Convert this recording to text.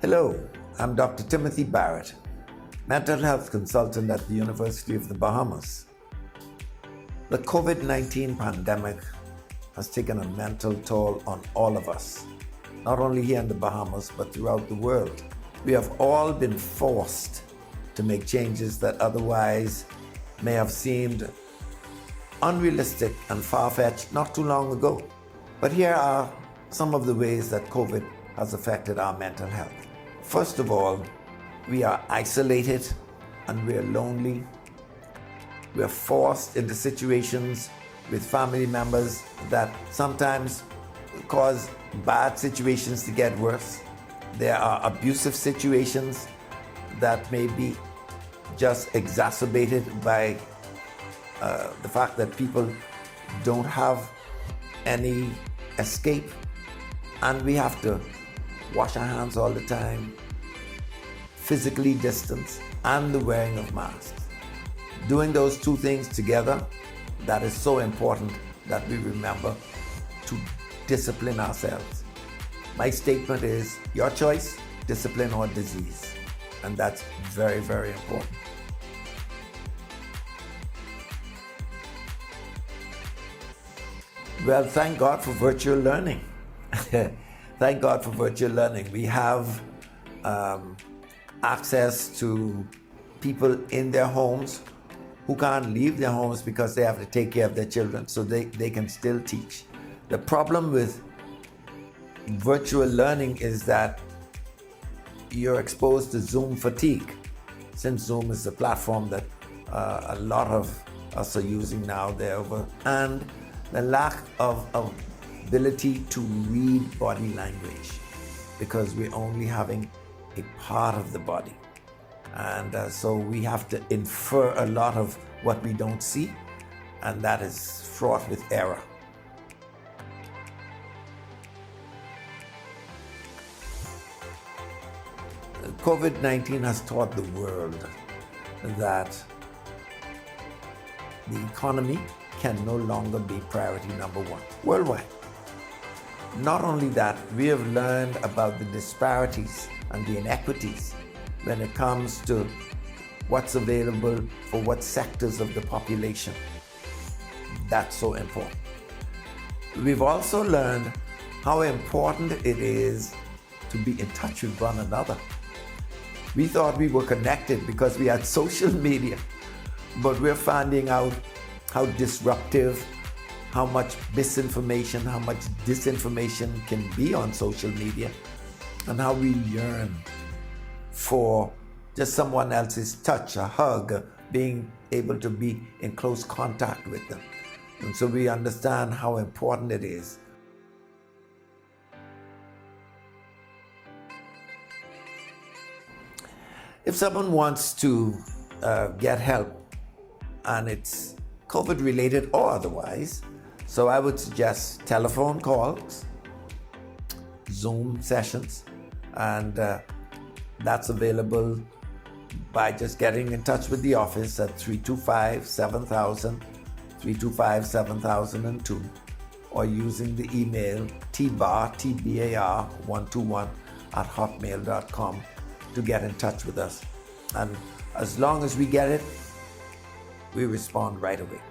Hello, I'm Dr. Timothy Barrett, mental health consultant at the University of the Bahamas. The COVID-19 pandemic has taken a mental toll on all of us, not only here in the Bahamas, but throughout the world. We have all been forced to make changes that otherwise may have seemed unrealistic and far-fetched not too long ago. But here are some of the ways that COVID has affected our mental health. First of all, we are isolated and we're lonely. We're forced into situations with family members that sometimes cause bad situations to get worse. There are abusive situations that may be just exacerbated by the fact that people don't have any escape, and we have to wash our hands all the time, physically distance, and the wearing of masks. Doing those two things together, that is so important that we remember to discipline ourselves. My statement is your choice, discipline or disease. And that's very, very important. Well, thank God for virtual learning. Thank God for virtual learning. We have access to people in their homes who can't leave their homes because they have to take care of their children, so they can still teach. The problem with virtual learning is that you're exposed to Zoom fatigue, since Zoom is the platform that a lot of us are using now, and the lack of ability to read body language, because we're only having a part of the body. And so we have to infer a lot of what we don't see, and that is fraught with error. COVID-19 has taught the world that the economy can no longer be priority number one worldwide. Not only that, we have learned about the disparities and the inequities when it comes to what's available for what sectors of the population. That's so important. We've also learned how important it is to be in touch with one another. We thought we were connected because we had social media, but we're finding out how disruptive, how much misinformation, how much disinformation can be on social media, and how we yearn for just someone else's touch, a hug, being able to be in close contact with them. And so we understand how important it is. If someone wants to get help, and it's COVID related or otherwise, so I would suggest telephone calls, Zoom sessions, and that's available by just getting in touch with the office at 325-7000, 325-7002, or using the email tbar121@hotmail.com to get in touch with us. And as long as we get it, we respond right away.